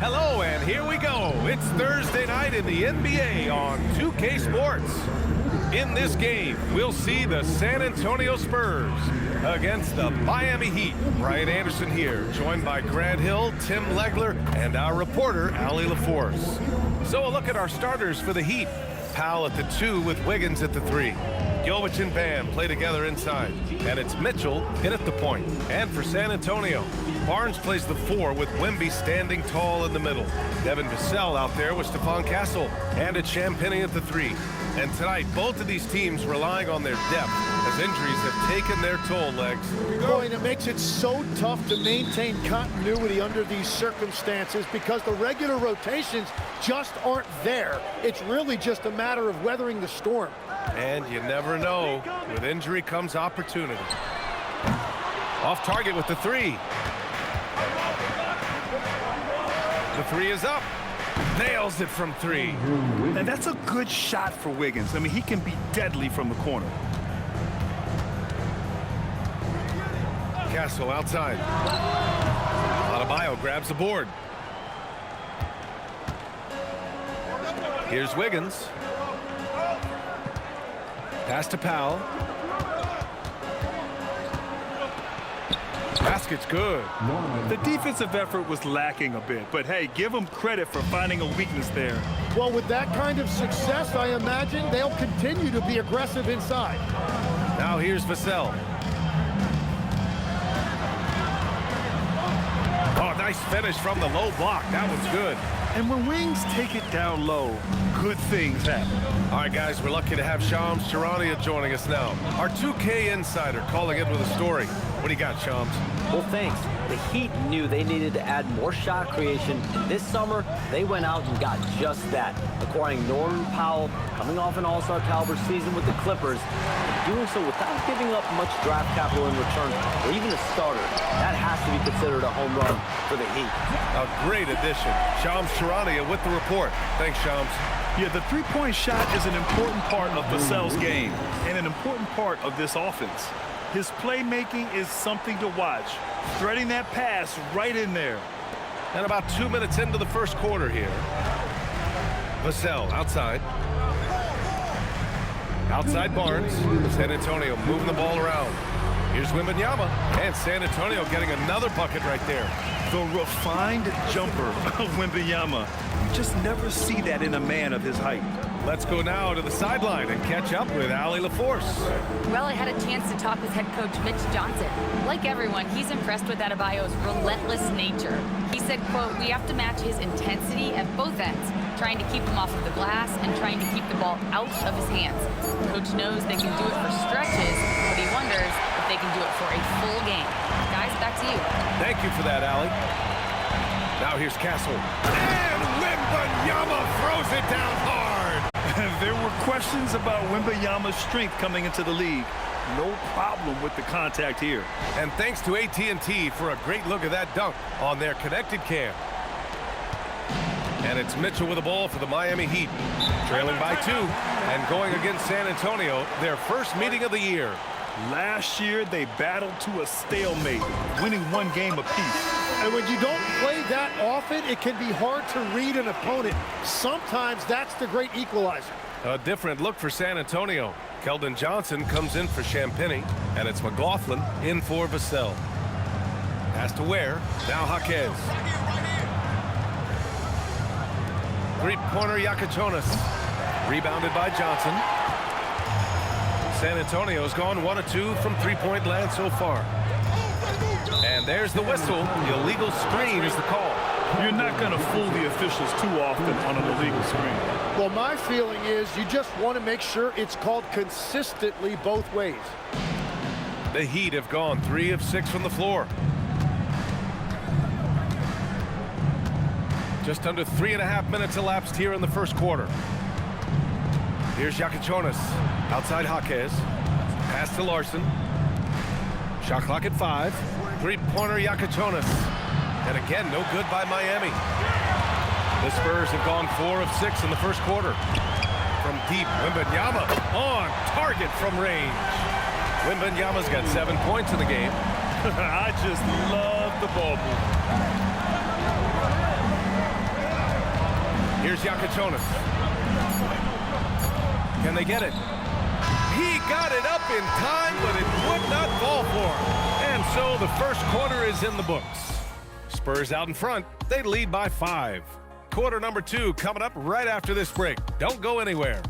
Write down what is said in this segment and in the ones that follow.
Hello, and here we go. It's Thursday night in the NBA on 2K Sports. In this game, we'll see the San Antonio Spurs against the Miami Heat. Brian Anderson here, joined by Grant Hill, Tim Legler, and our reporter, Allie LaForce. So a look at our starters for the Heat. Powell at the 2 with Wiggins at the 3. Jovic and Bam play together inside. And it's Mitchell in at the point. And for San Antonio, Barnes plays the 4 with Wemby standing tall in the middle. Devin Vassell out there with Stephon Castle. And it's Champagnie at the 3. And tonight, both of these teams relying on their depth as injuries have taken their toll, Legs. Boy, and it makes it so tough to maintain continuity under these circumstances because the regular rotations just aren't there. It's really just a matter of weathering the storm. And you never know. With injury comes opportunity. Off target with the 3. The 3 is up. Nails it from 3. And that's a good shot for Wiggins. I mean, he can be deadly from the corner. Castle outside. Adebayo grabs the board. Here's Wiggins. Pass to Powell. Basket's good. The defensive effort was lacking a bit, but hey, give them credit for finding a weakness there. Well, with that kind of success, I imagine they'll continue to be aggressive inside. Now here's Vassell. Oh, nice finish from the low block. That was good. And when wings take it down low, good things happen. All right, guys, we're lucky to have Shams Charania joining us now. Our 2K insider calling in with a story. What do you got, Shams? Well, thanks. The Heat knew they needed to add more shot creation, and this summer, they went out and got just that, acquiring Norman Powell, coming off an all-star caliber season with the Clippers, and doing so without giving up much draft capital in return, or even a starter. That has to be considered a home run for the Heat. A great addition. Shams Charania with the report. Thanks, Shams. Yeah, the three-point shot is an important part of Vassell's game and an important part of this offense. His playmaking is something to watch. Threading that pass right in there. And about 2 minutes into the first quarter here. Vassell outside. Outside Barnes. San Antonio moving the ball around. Here's Wembanyama. And San Antonio getting another bucket right there. The refined jumper of Wembanyama. You just never see that in a man of his height. Let's go now to the sideline and catch up with Allie LaForce. Well, I had a chance to talk with head coach Mitch Johnson. Like everyone, he's impressed with Adebayo's relentless nature. He said, quote, "We have to match his intensity at both ends, trying to keep him off of the glass and trying to keep the ball out of his hands. Coach knows they can do it for stretches, but he wonders if they can do it for a full game." Guys, back to you. Thank you for that, Allie. Now here's Castle. And Wembanyama throws it down hard. There were questions about Wembanyama's strength coming into the league. No problem with the contact here. And thanks to AT&T for a great look at that dunk on their connected cam. And it's Mitchell with the ball for the Miami Heat. Trailing by 2 and going against San Antonio, their first meeting of the year. Last year, they battled to a stalemate, winning 1 game apiece. And when you don't play that often, it can be hard to read an opponent. Sometimes that's the great equalizer. A different look for San Antonio. Keldon Johnson comes in for Champagnie, and it's McLaughlin in for Vassell. Pass to Ware. Now Jaquez. Three-pointer Yakachonis. Rebounded by Johnson. San Antonio's gone 1 of 2 from three-point land so far. And there's the whistle. The illegal screen is the call. You're not going to fool the officials too often on an illegal screen. Well, my feeling is you just want to make sure it's called consistently both ways. The Heat have gone 3 of 6 from the floor. Just under 3.5 minutes elapsed here in the first quarter. Here's Yakachonis. Outside Jaquez. Pass to Larson. Shot clock at 5. Three-pointer Yakachonis. And again, no good by Miami. The Spurs have gone 4 of 6 in the first quarter. From deep, Wembanyama on target from range. Wembanyama's got 7 points in the game. I just love the ball move. Here's Yakichonis. Can they get it? He got it up in time, but it would not fall for him. And so the first quarter is in the books. Spurs out in front. They lead by 5. Quarter number 2 coming up right after this break. Don't go anywhere.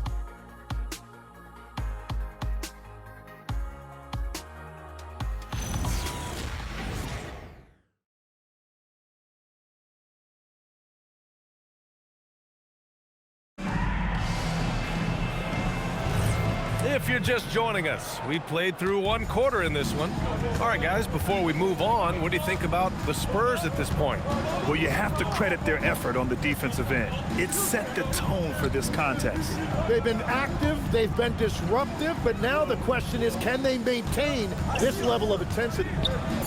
If you're just joining us, we played through 1 quarter in this one. All right, guys, before we move on, what do you think about the Spurs at this point? Well, you have to credit their effort on the defensive end. It set the tone for this contest. They've been active, they've been disruptive, but now the question is, can they maintain this level of intensity?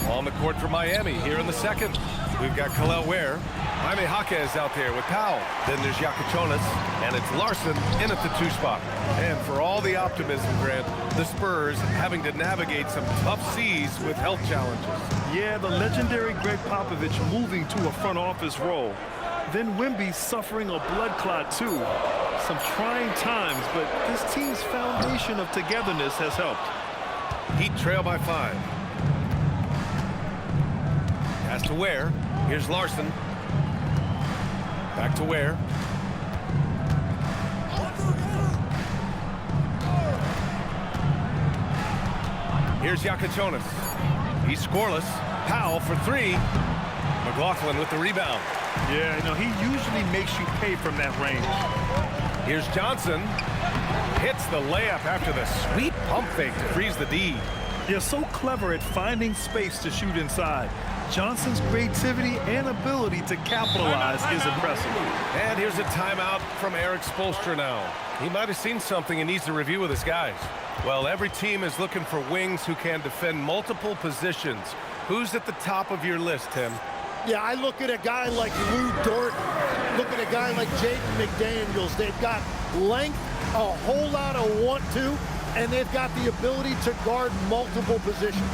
On the court for Miami here in the second. We've got Khalil Ware. Jaime Jaquez out there with Powell. Then there's Yakichonis, and it's Larson in at the 2 spot. And for all the optimism, Grant, the Spurs having to navigate some tough seas with health challenges. Yeah, the legendary Greg Popovich moving to a front office role. Then Wemby suffering a blood clot too. Some trying times, but this team's foundation of togetherness has helped. Heat trail by 5. Pass to Ware. Here's Larson. Back to Ware. Here's Yakichonis. He's scoreless. Powell for 3. McLaughlin with the rebound. Yeah, you know, he usually makes you pay from that range. Here's Johnson. Hits the layup after the sweet pump fake to freeze the D. They're so clever at finding space to shoot inside. Johnson's creativity and ability to capitalize is impressive. And here's a timeout from Eric Spoelstra now. He might have seen something he needs to review with his guys. Well, every team is looking for wings who can defend multiple positions. Who's at the top of your list, Tim? Yeah, I look at a guy like Lou Dort, look at a guy like Jaden McDaniels. They've got length, a whole lot of want to, and they've got the ability to guard multiple positions.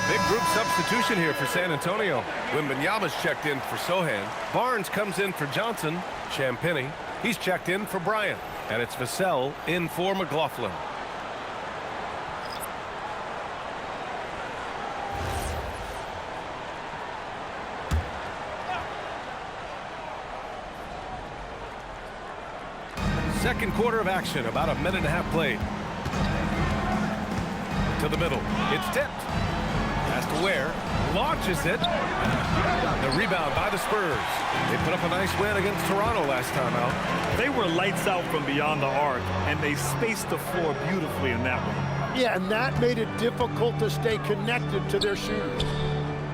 Big group substitution here for San Antonio. Wembanyama's checked in for Sohan. Barnes comes in for Johnson. Champagnie, he's checked in for Bryant. And it's Vassell in for McLaughlin. Second quarter of action, about a minute and a half played. To the middle, it's tipped. Pass to Ware, launches it. The rebound by the Spurs. They put up a nice win against Toronto last time out. They were lights out from beyond the arc, and they spaced the floor beautifully in that one. Yeah, and that made it difficult to stay connected to their shooters.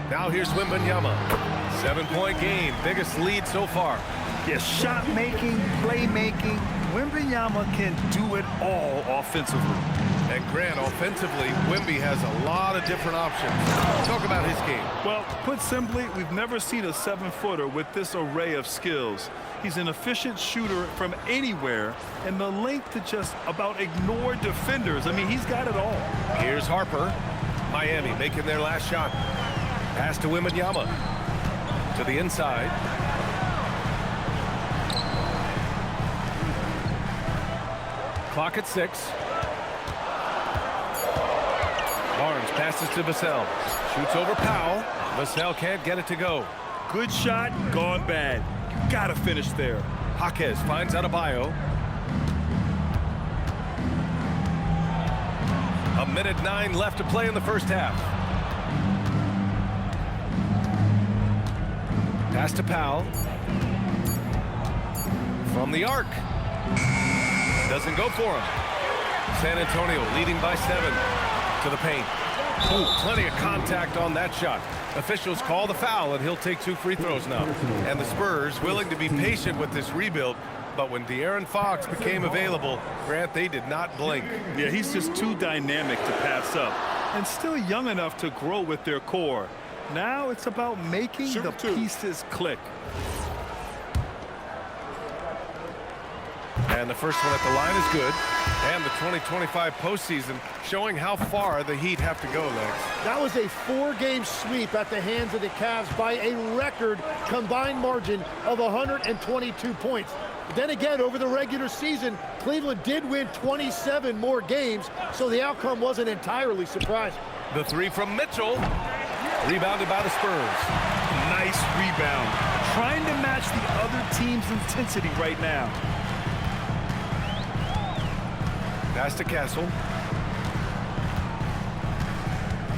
Now here's Wembanyama. 7-point game, biggest lead so far. Yeah, shot making, playmaking. Wembanyama can do it all offensively. And Grant, offensively, Wemby has a lot of different options. Talk about his game. Well, put simply, we've never seen a 7-footer with this array of skills. He's an efficient shooter from anywhere, and the length to just about ignore defenders. I mean, he's got it all. Here's Harper. Miami making their last shot. Pass to Wembanyama. To the inside. Clock at 6. Barnes passes to Vassell. Shoots over Powell. Vassell can't get it to go. Good shot, gone bad. You gotta finish there. Jaquez finds Adebayo. 1:09 left to play in the first half. Pass to Powell. From the arc. Doesn't go for him. San Antonio leading by 7 to the paint. Ooh, plenty of contact on that shot. Officials call the foul, and he'll take 2 free throws now. And the Spurs willing to be patient with this rebuild, but when De'Aaron Fox became available, Grant, they did not blink. Yeah, he's just too dynamic to pass up and still young enough to grow with their core. Now it's about making the pieces click. And the first one at the line is good. And the 2025 postseason showing how far the Heat have to go, Legs. That was a 4-game sweep at the hands of the Cavs by a record combined margin of 122 points. But then again, over the regular season, Cleveland did win 27 more games, so the outcome wasn't entirely surprising. The 3 from Mitchell. Rebounded by the Spurs. Nice rebound. Trying to match the other team's intensity right now. Pass to Castle.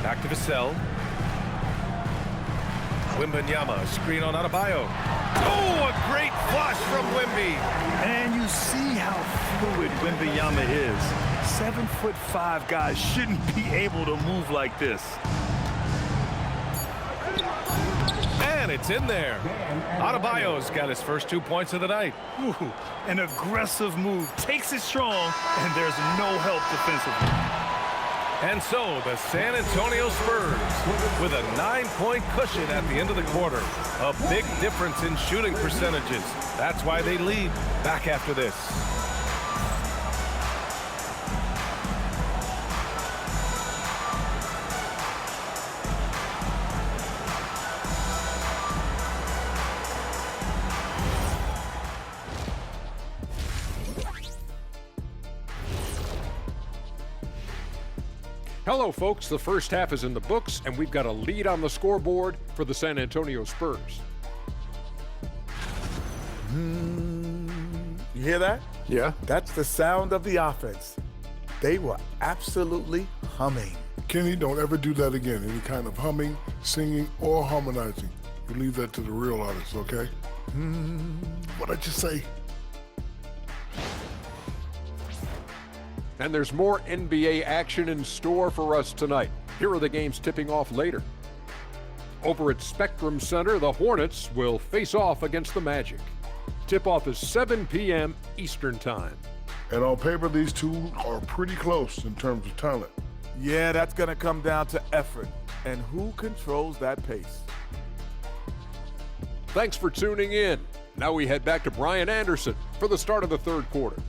Back to Vassell. Wembanyama, screen on Adebayo. Oh, a great flush from Wemby. And you see how fluid Wembanyama is. 7'5" guys shouldn't be able to move like this. And it's in there. Adebayo's got his first 2 points of the night. Ooh, an aggressive move, takes it strong, and there's no help defensively. And so the San Antonio Spurs with a 9-point cushion at the end of the quarter. A big difference in shooting percentages. That's why they lead. Back after this. Hello, folks. The first half is in the books, and we've got a lead on the scoreboard for the San Antonio Spurs. You hear that? Yeah. That's the sound of the offense. They were absolutely humming. Kenny, don't ever do that again. Any kind of humming, singing, or harmonizing. You leave that to the real artists, okay? What'd I just say? And there's more NBA action in store for us tonight. Here are the games tipping off later. Over at Spectrum Center, the Hornets will face off against the Magic. Tip-off is 7 p.m. Eastern Time. And on paper, these two are pretty close in terms of talent. Yeah, that's going to come down to effort and who controls that pace. Thanks for tuning in. Now we head back to Brian Anderson for the start of the third quarter.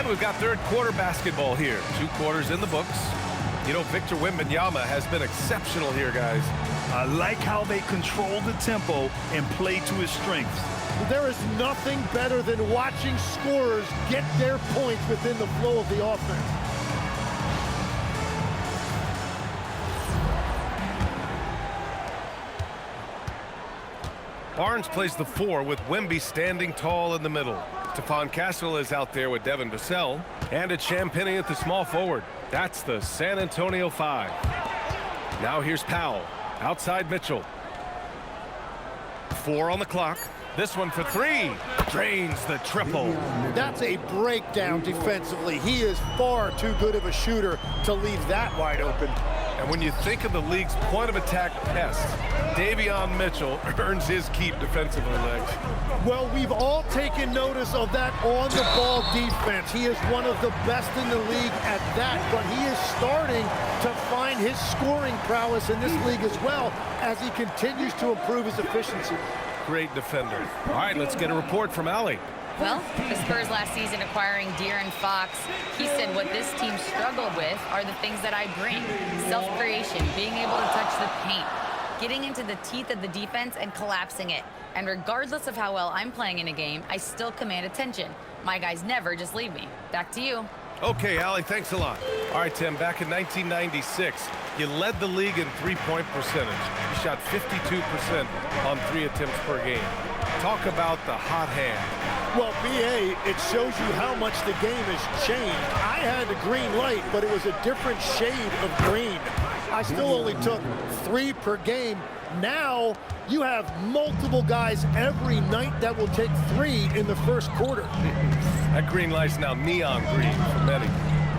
We've got third quarter basketball here. 2 quarters in the books. You know, Victor Wembanyama has been exceptional here, guys. I like how they control the tempo and play to his strengths. There is nothing better than watching scorers get their points within the flow of the offense. Barnes plays the 4 with Wemby standing tall in the middle. Stephon Castle is out there with Devin Vassell. And it's Champagnie at the small forward. That's the San Antonio 5. Now here's Powell. Outside Mitchell. 4 on the clock. This one for 3. Drains the triple. That's a breakdown defensively. He is far too good of a shooter to leave that wide open. And when you think of the league's point of attack pest, Davion Mitchell earns his keep defensively, Legs. Well, we've all taken notice of that on-the-ball defense. He is one of the best in the league at that, but he is starting to find his scoring prowess in this league as well as he continues to improve his efficiency. Great defender. All right, let's get a report from Allie. Well, the Spurs last season acquiring De'Aaron Fox, he said what this team struggled with are the things that I bring. Self-creation, being able to touch the paint, getting into the teeth of the defense and collapsing it. And regardless of how well I'm playing in a game, I still command attention. My guys never just leave me. Back to you. Okay, Allie, thanks a lot. All right, Tim, back in 1996, you led the league in three-point percentage. You shot 52% on 3 attempts per game. Talk about the hot hand. Well, BA, it shows you how much the game has changed. I had the green light, but it was a different shade of green. I still only took 3 per game. Now you have multiple guys every night that will take 3 in the first quarter. That green light's now neon green for many.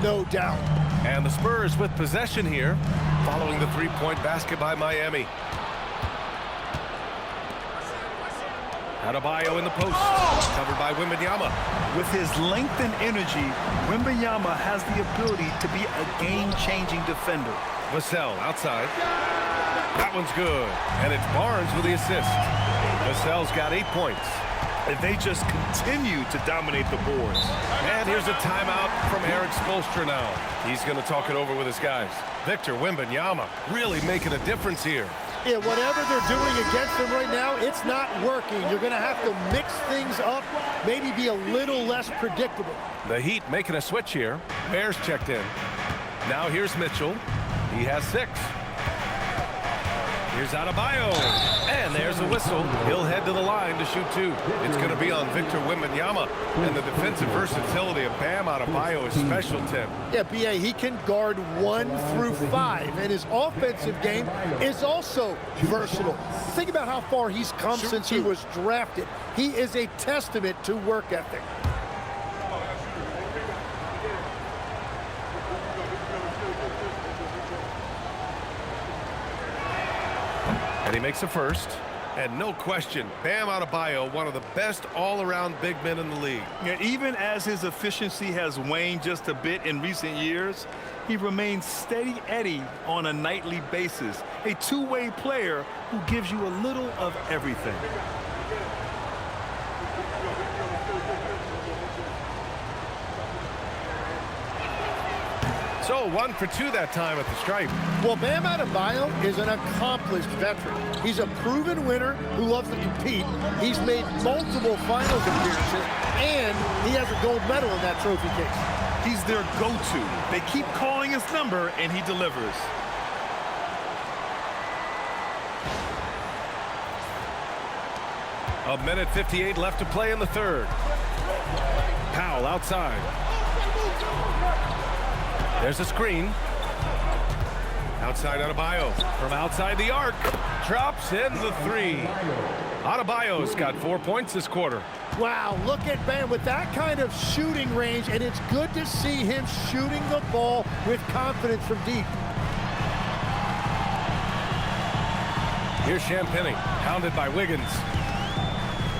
No doubt. And the Spurs with possession here, following the three-point basket by Miami. Adebayo in the post, covered by Wembanyama. With his length and energy, Wembanyama has the ability to be a game-changing defender. Vassell outside. That one's good. And it's Barnes with the assist. Vassell's got 8 points. And they just continue to dominate the boards. And here's a timeout from Eric Spoelstra now. He's going to talk it over with his guys. Victor Wembanyama really making a difference here. Yeah, whatever they're doing against him right now, it's not working. You're going to have to mix things up, maybe be a little less predictable. The Heat making a switch here. Bears checked in. Now here's Mitchell. He has 6. Here's Adebayo. And there's a whistle. He'll head to the line to shoot 2. It's going to be on Victor Wembanyama. And the defensive versatility of Bam Adebayo is special, Tim. Yeah, BA, he can guard 1 through 5. And his offensive game is also versatile. Think about how far he's come since he was drafted. He is a testament to work ethic. And he makes a first. And no question, Bam Adebayo, one of the best all-around big men in the league. Yeah, even as his efficiency has waned just a bit in recent years, he remains steady Eddie on a nightly basis. A two-way player who gives you a little of everything. So 1 for 2 that time at the stripe. Well, Bam Adebayo is an accomplished veteran. He's a proven winner who loves to compete. He's made multiple finals appearances, and he has a gold medal in that trophy case. He's their go-to. They keep calling his number, and he delivers. A minute 58 left to play in the third. Powell outside. There's a screen. Outside Adebayo. From outside the arc. Drops in the 3. Adebayo's got 4 points this quarter. Wow, look at Bam with that kind of shooting range, and it's good to see him shooting the ball with confidence from deep. Here's Champagnie, hounded by Wiggins.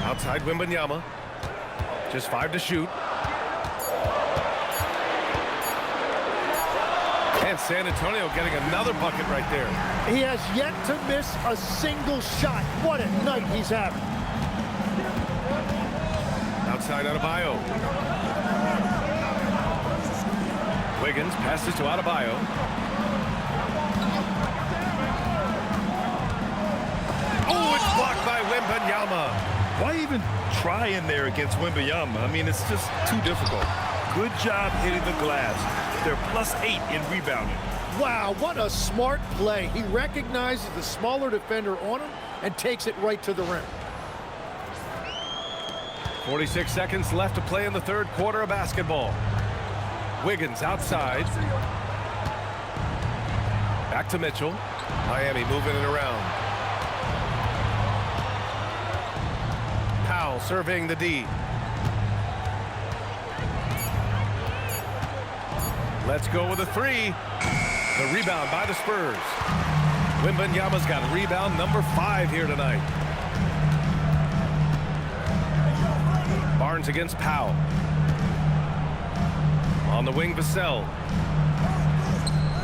Outside Wembanyama. Just 5 to shoot. And San Antonio getting another bucket right there. He has yet to miss a single shot. What a night he's having. Outside Adebayo. Wiggins passes to Adebayo. Oh, it's blocked by Wembanyama. Why even try in there against Wembanyama? I mean, it's just too difficult. Good job hitting the glass. They're +8 in rebounding. Wow, what a smart play. He recognizes the smaller defender on him and takes it right to the rim. 46 seconds left to play in the third quarter of basketball. Wiggins outside. Back to Mitchell. Miami moving it around. Powell surveying the D. Let's go with a 3. The rebound by the Spurs. Wembanyama's got rebound number 5 here tonight. Barnes against Powell. On the wing, Vassell.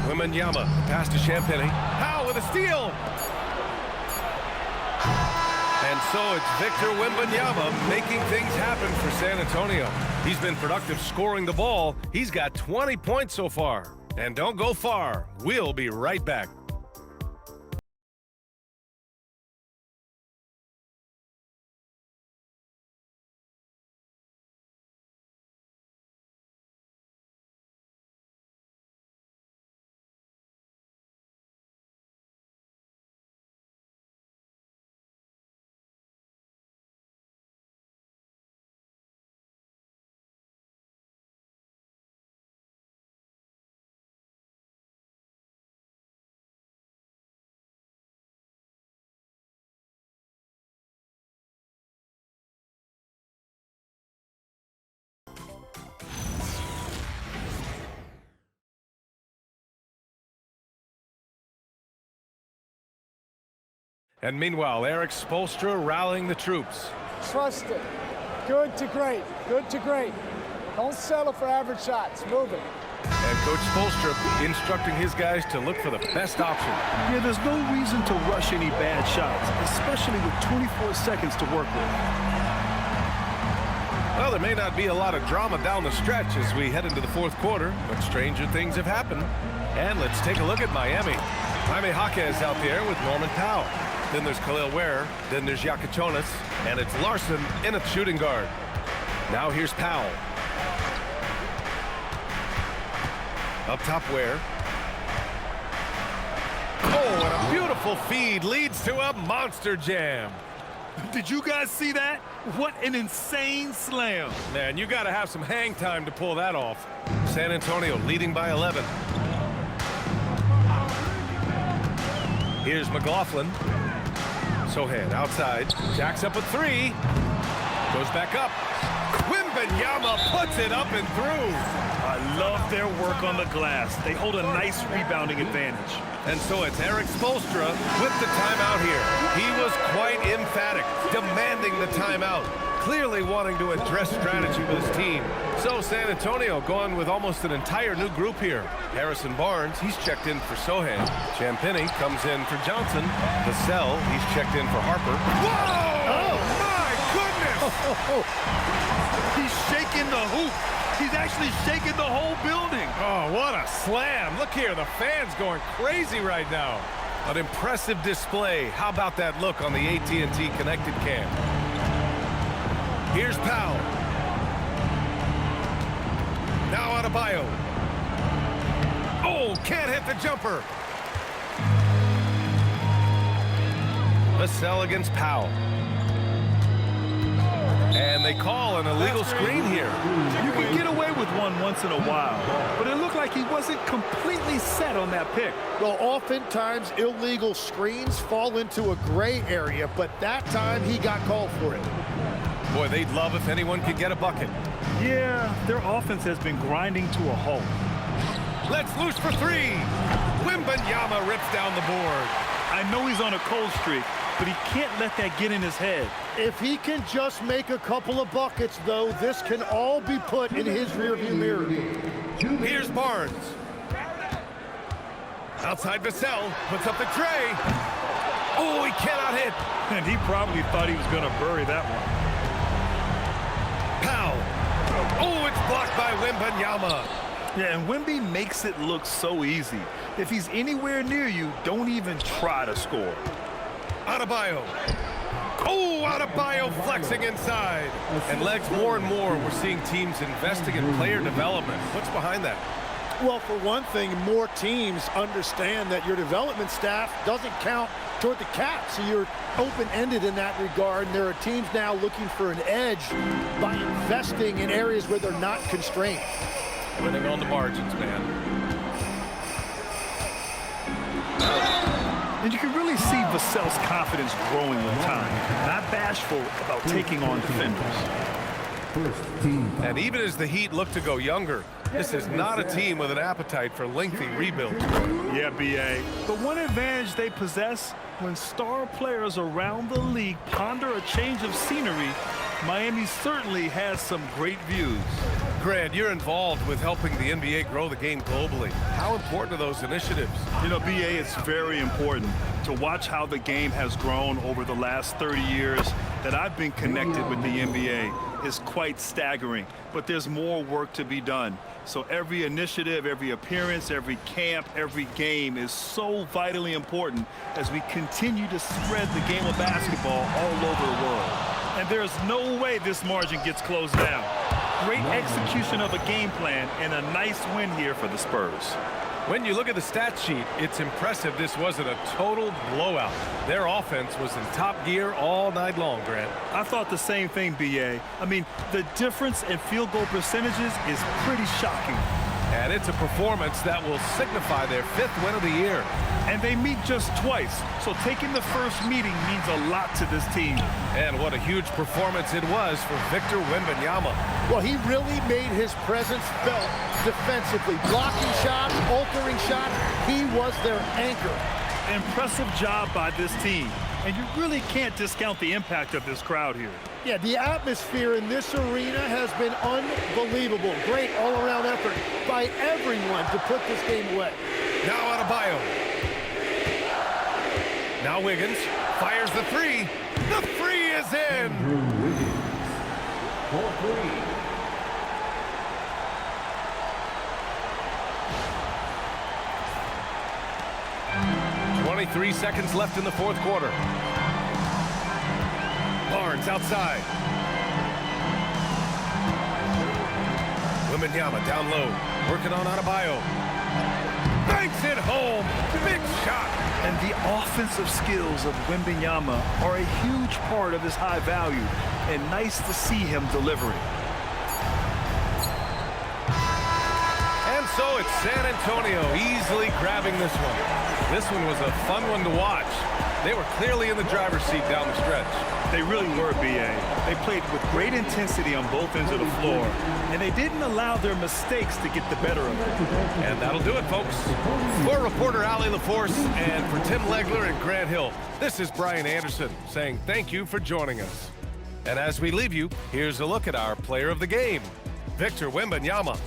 Wembanyama, pass to Champagnie. Powell with a steal. And so it's Victor Wembanyama making things happen for San Antonio. He's been productive scoring the ball. He's got 20 points so far. And don't go far. We'll be right back. And meanwhile, Eric Spoelstra rallying the troops. Trust it. Good to great. Good to great. Don't settle for average shots. Move it. And Coach Spoelstra instructing his guys to look for the best option. Yeah, there's no reason to rush any bad shots, especially with 24 seconds to work with. Well, there may not be a lot of drama down the stretch as we head into the fourth quarter, but stranger things have happened. And let's take a look at Miami. Jaime Jaquez out there with Norman Powell. Then there's Khalil Ware. Then there's Yakachonis. And it's Larson in at shooting guard. Now here's Powell. Up top Ware. Oh, and a beautiful feed leads to a monster jam. Did you guys see that? What an insane slam. Man, you got to have some hang time to pull that off. San Antonio leading by 11. Here's McLaughlin. Sohan outside. Jacks up a three. Goes back up. Wembanyama puts it up and through. I love their work on the glass. They hold a nice rebounding advantage. And so it's Eric Spoelstra with the timeout here. He was quite emphatic, demanding the timeout, clearly wanting to address strategy with his team. So San Antonio going with almost an entire new group here. Harrison Barnes, he's checked in for Sohan. Champagnie comes in for Johnson. Vassell, he's checked in for Harper. Whoa! Oh, my goodness! He's shaking the hoop. He's actually shaking the whole building. Oh, what a slam. Look here, the fans going crazy right now. An impressive display. How about that look on the AT&T connected cam? Here's Powell. Now Adebayo. Oh, can't hit the jumper. Vassell against Powell. And they call an illegal screen here. You can get away with one once in a while, but it looked like he wasn't completely set on that pick. Well, oftentimes illegal screens fall into a gray area, but that time he got called for it. Boy, they'd love if anyone could get a bucket. Yeah, their offense has been grinding to a halt. Let's loose for three. Wembanyama rips down the board. I know he's on a cold streak, but he can't let that get in his head. If he can just make a couple of buckets, though, this can all be put in his rearview mirror. Here's Barnes. Outside Vassell, puts up the tray. Oh, he cannot hit. And he probably thought he was going to bury that one. Powell. Oh, it's blocked by Wembanyama. Yeah, and Wemby makes it look so easy. If he's anywhere near you, don't even try to score. Adebayo. Oh, Adebayo flexing inside. And legs more and more, we're seeing teams investing in player development. What's behind that? Well, for one thing, more teams understand that your development staff doesn't count toward the cap, so you're open-ended in that regard, and there are teams now looking for an edge by investing in areas where they're not constrained. Winning on the margins, man. And you can really see Vassell's confidence growing with time. Not bashful about taking on defenders. And even as the Heat look to go younger, this is not a team with an appetite for lengthy rebuilds. Yeah, B.A. But one advantage they possess, when star players around the league ponder a change of scenery, Miami certainly has some great views. Grant, you're involved with helping the NBA grow the game globally. How important are those initiatives? You know, B.A., it's very important to watch how the game has grown over the last 30 years that I've been connected with the NBA. Is quite staggering, but there's more work to be done. So every initiative, every appearance, every camp, every game is so vitally important as we continue to spread the game of basketball all over the world. And there's no way this margin gets closed down. Great execution of a game plan and a nice win here for the Spurs. When you look at the stat sheet, it's impressive this wasn't a total blowout. Their offense was in top gear all night long, Grant. I thought the same thing, B.A. I mean, the difference in field goal percentages is pretty shocking. And it's a performance that will signify their 5th win of the year. And they meet just twice, so taking the first meeting means a lot to this team. And what a huge performance it was for Victor Wembanyama. Well, he really made his presence felt defensively. Blocking shots, altering shots, he was their anchor. Impressive job by this team. And you really can't discount the impact of this crowd here. Yeah, the atmosphere in this arena has been unbelievable. Great all-around effort by everyone to put this game away. Now Adebayo. Now Wiggins fires the three. The three is in. For three. 23 seconds left in the fourth quarter. Barnes outside. Wembanyama down low, working on Adebayo. Banks it home. Big shot. And the offensive skills of Wembanyama are a huge part of his high value, and nice to see him delivering. And so it's San Antonio easily grabbing this one. This one was a fun one to watch. They were clearly in the driver's seat down the stretch. They really were, B.A. They played with great intensity on both ends of the floor, and they didn't allow their mistakes to get the better of them. And that'll do it, folks. For reporter Ali LaForce and for Tim Legler and Grant Hill, this is Brian Anderson saying thank you for joining us. And as we leave you, here's a look at our player of the game, Victor Wembanyama.